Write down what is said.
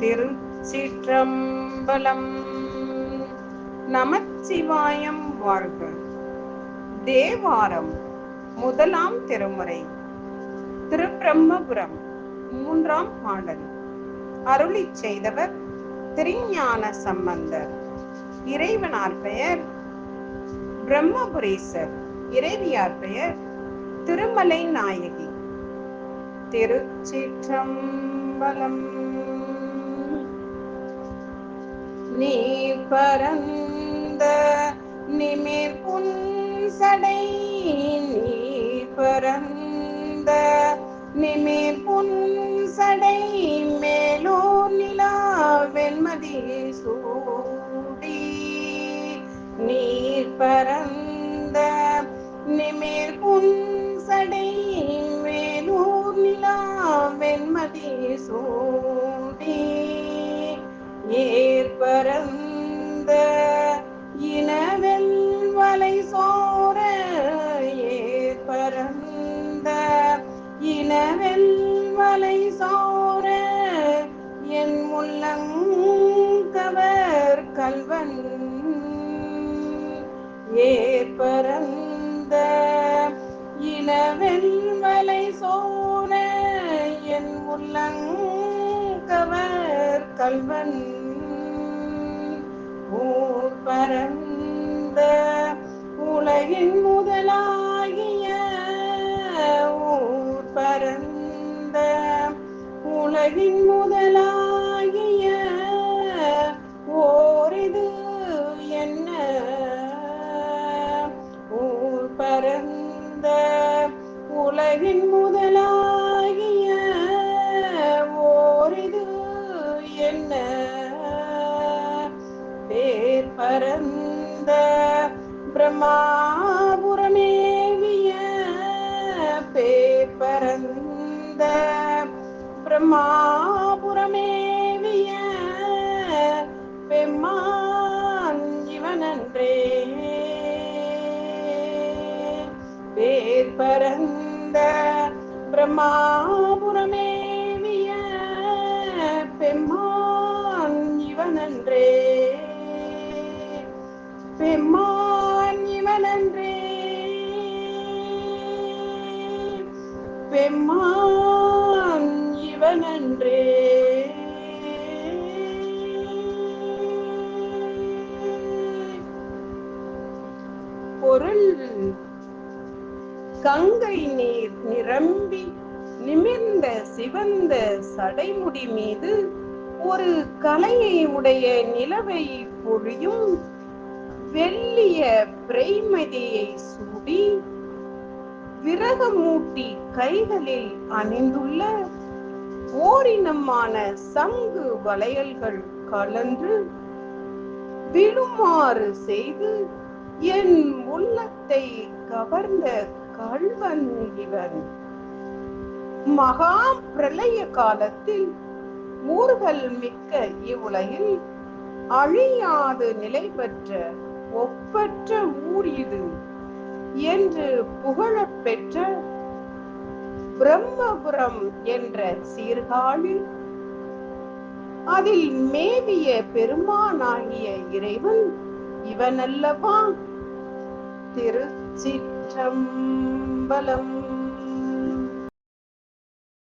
திருச்சிற்றம்பலம். நமச்சிவாயம் வாழ்க. தேவாரம் முதலாம் திருமுறை திருப்பிரம்மபுரம் 3ஆம் பாடல். அருளிச் செய்தவர் திருஞான சம்பந்தர். இறைவனார் பெயர் பிரம்மபுரீசர். இறைவியார் பெயர் திருமலை நாயகி. திருச்சிற்றம்பலம். நீ பரந்த நிமிர் புன்சடை, நீ பரந்த நிமிர் புன்சடை, மேலோர் நிலா வெண்மதி சூடி. நீர் பரந்த நிமிர் புன்சடை, மேலோர் நிலா வெண்மதி சூடி. ஏற்பரந்த இனவெல் வலை சோர, ஏற்பரந்த இனவெல் வலை சோர, என் உள்ளங்கவர் கல்வன். ஏற்பரந்த இனவெல் வலை சோர, என் உள்ளங்கவர் கல்வன். ஊர் பரந்த உலகின் முதலாகிய, ஊர் பரந்த உலகின் முதலாகிய, ஓரிது என்ன. ஊர் பரந்த உலகின் முதலாகிய, ஓரிது என்ன. பேர் பரந்த பிரம்மாபுரமேவிய, பேர் பரந்த பிரம்மாபுரமேவிய, பெம்மான் இவனன்றே. பேர் பரந்த பிரம்மாபுரமேவிய, பெம்மான் இவனன்றே. பெம்மான் இவனன்றே, பெம்மான் இவனன்றே. பொருள்: கங்கை நீர் நிரம்பி நிமிர்ந்த சிவந்த சடைமுடி மீது ஒரு கலையை உடைய நிலவை பொழியும் வெள்ளிய பிறைமதியை சூடி, விரகமூட்டி கைகளில் அணிந்துள்ள ஓரினமான சங்கு வளையல்கள் கலன்று விழுமாறு செய்து என் உள்ளத்தை கவர்ந்த கள்வன் இவன். மகா பிரளய காலத்தில் ஊர்கள் மிக்க இவ்வுலகில் அழியாது நிலை பெற்ற ஒப்பற்ற ஊர் இது என்று புகழப் பெற்ற பிரம்மபுரம் என்ற சீர்காழில் அதில் மேவிய பெருமானாகிய இறைவன் இவனல்லவா. திருச்சிற்றம்பலம்.